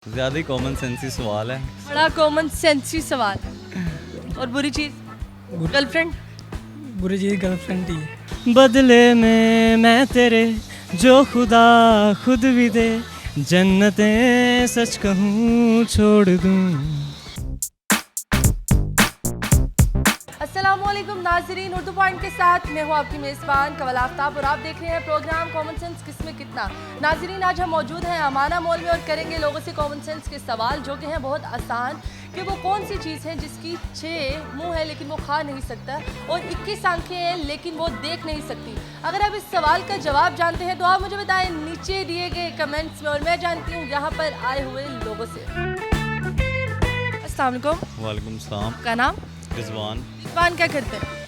ज़्यादा ही common sensi सवाल है। बड़ा कॉमन सेंसी सवाल। और बुरी चीज़ गर्लफ्रेंड। बुरी चीज़ गर्लफ्रेंड ही है। बदले में मैं तेरे जो खुदा खुद भी दे, जन्नतें सच कहूँ छोड़ दूँ। अस्सलामुअलैकुम नाज़रीन, उर्दू पॉइंट के साथ मैं हूँ आपकी मेज़बान कवल आफ्ताब और आप देख रहे हैं प्रोग्राम कॉमन सेंस किसमें कितना। नाज़रीन, आज हम मौजूद हैं अमाना मॉल में और करेंगे लोगों से कॉमन सेंस के सवाल जो कि हैं बहुत आसान कि वो कौन सी चीज़ है जिसकी 6 मुंह है लेकिन वो खा नहीं सकता और 21 आंखें हैं लेकिन वो देख नहीं सकती। अगर आप इस सवाल का जवाब जानते हैं तो आप मुझे बताएं नीचे दिए गए कमेंट्स में और मैं जानती हूँ यहाँ पर आए हुए लोगों से। अस्सलाम वालेकुम। वालेकुम सलाम। का नाम? रिजवान। रिजवान क्या करते हैं?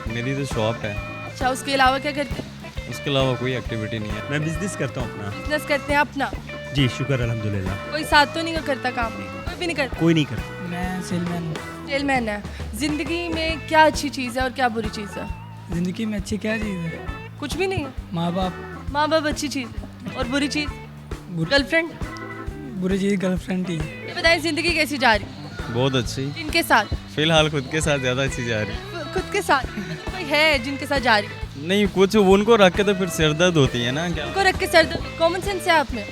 मेरी तो शॉप है, अच्छा, उसके अलावा क्या करते हैं? उसके अलावा कोई एक्टिविटी नहीं है। मैं बिजनेस करता हूँ अपना। बिजनेस करते हैं अपना। जी शुक्र अल्हम्दुलिल्लाह। कोई साथ तो नहीं करता काम? कोई भी नहीं करता। कोई नहीं करता। मैं सेलमैन हूँ। सेलमैन है। जिंदगी में क्या अच्छी चीज़ है और क्या बुरी चीज़ है? ज़िंदगी में अच्छी क्या चीज़ है? कुछ भी नहीं है। माँ बाप। माँ बाप अच्छी चीज़ है और बुरी चीज़ गर्लफ्रेंड। बुरी चीज़ गर्लफ्रेंड ही है। ये बताएं जिंदगी कैसी जा रही है? बहुत अच्छी। जिनके साथ? फिलहाल खुद के साथ ज़्यादा अच्छी जा रही है। खुद के साथ कोई है जिनके साथ जा रही है? नहीं, कुछ उनको रख के तो फिर सिर दर्द होती है ना। क्या उनको रख के सर कॉमन सेंस है आप में?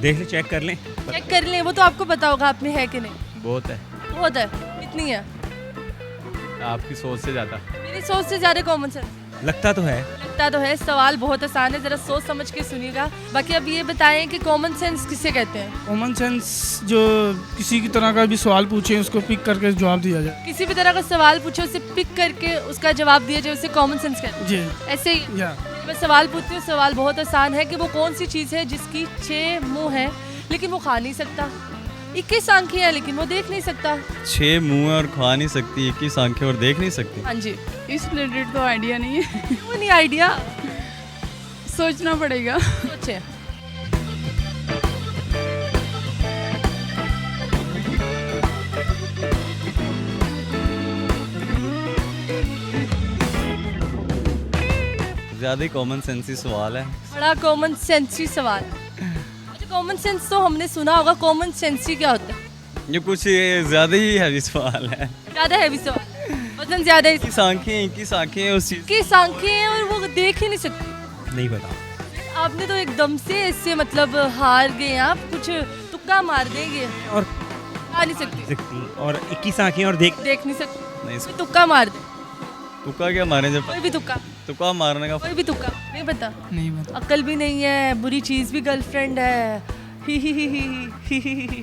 देख ले, चेक कर लें। चेक कर लें, वो तो आपको पता होगा आप में है कि नहीं। बहुत है, बहुत है। कितनी है? आपकी सोच से ज़्यादा। मेरी सोच से ज़्यादा कॉमन सेंस लगता तो है। लगता तो है। सवाल बहुत आसान है, जरा सोच समझ के सुनिएगा। बाकी अब ये बताएं कि कॉमन सेंस किसे कहते हैं? कॉमन सेंस जो किसी की तरह का भी सवाल पूछे उसको पिक करके जवाब दिया जाए। किसी भी तरह का सवाल पूछो, उसे पिक करके उसका जवाब दिया जाए, उसे कॉमन सेंस कहते हैं। जी ऐसे ही या मैं सवाल पूछती हूँ, सवाल बहुत आसान है कि वो कौन सी चीज़ है जिसकी 6 मुंह है लेकिन वो खा नहीं सकता, 21 आंखें हैं लेकिन वो देख नहीं सकता। 6 मुँह और खा नहीं सकती, 21 आंखें और देख नहीं सकती। हाँ जी। इस रिलेटेड तो आइडिया नहीं है। क्यों नहीं आइडिया? सोचना पड़ेगा। सोचे। ज़्यादा ही कॉमन सेंसी सवाल है। बड़ा कॉमन सेंसी सवाल। अच्छा, कॉमन सेंस तो हमने सुना होगा, कॉमन सेंसी क्या होता है? ये कुछ ज़्यादा ही हैवी सवाल है। ज़्यादा हैवी सवाल, वजन ज़्यादा है। 21 आंखें उस चीज़। 21 आंखें हैं और वो देख ही नहीं सकती। नहीं पता। आपने तो एकदम से इससे मतलब हार गए, आप कुछ तुक्का मार देंगे। और आ नहीं सकती, सकती और 21 आंखें और देख देख नहीं सकती। नहीं, कोई तुक्का मार दे, तुक्का क्या मारे जब कोई भी तुक्का, तुक्का मारने का कोई भी तुक्का। नहीं पता, नहीं पता। अक्ल भी नहीं है, बुरी चीज़ भी गर्लफ्रेंड है। ही ही ही ही ही ही।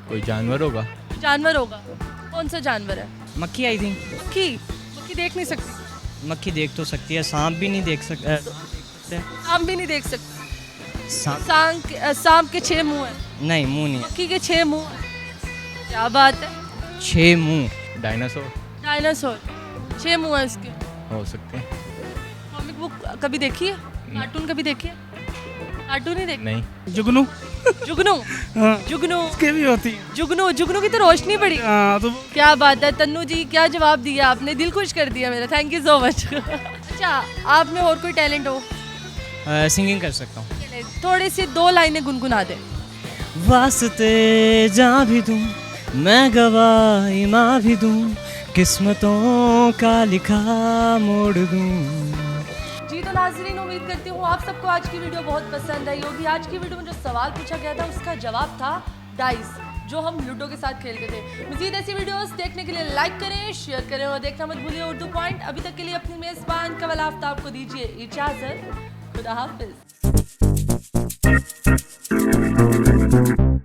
कोई जानवर होगा? जानवर होगा। कौन सा जानवर है? मक्खी आई थिंक। मक्खी। मक्खी देख नहीं सकती। मक्खी देख तो सकती है, सांप भी नहीं देख सकता। सांप भी नहीं देख सकती। सांप सांप के 6 मुंह हैं, नहीं, मुंह नहीं है। मक्खी के 6 मुंह हैं। क्या बात है? 6 मुंह। डायनासोर डायनासोर 6 मुंह है उसके। हो सकते हैं। कॉमिक बुक कभी देखी है? कार्टून कभी देखी है? कार्टून ही देख। नहीं। जुगनू। जुगनू। हाँ, जुगनू। उसके भी होती है। जुगनू। जुगनू की तो रोशनी पड़ी। हाँ, तो क्या बात है तन्नू जी, क्या जवाब दिया आपने, दिल खुश कर दिया मेरा। Thank you so much. अच्छा, आप में और कोई टैलेंट हो? सिंगिंग कर सकता हूँ। थोड़ी सी 2 लाइनें गुनगुना दे। वास्ते जा भी दूँ, मैं गवाही माँ भी दूँ, किस्मतों का लिखा मोड़ दूँ। जी तो नाज़रीन, उम्मीद करती हूँ आप सबको आज की वीडियो बहुत पसंद आई होगी। आज की वीडियो में जो सवाल पूछा गया था उसका जवाब था डाइस, जो हम लूडो के साथ खेलते थे। मज़ीद ऐसी वीडियोस देखने के लिए लाइक करें, शेयर करें और देखना मत भूलिए उर्दू पॉइंट। अभी तक के लिए अपनी मेज़बान कवल आफ्ताब को दीजिए इजाज़त। खुदा हाफिज़।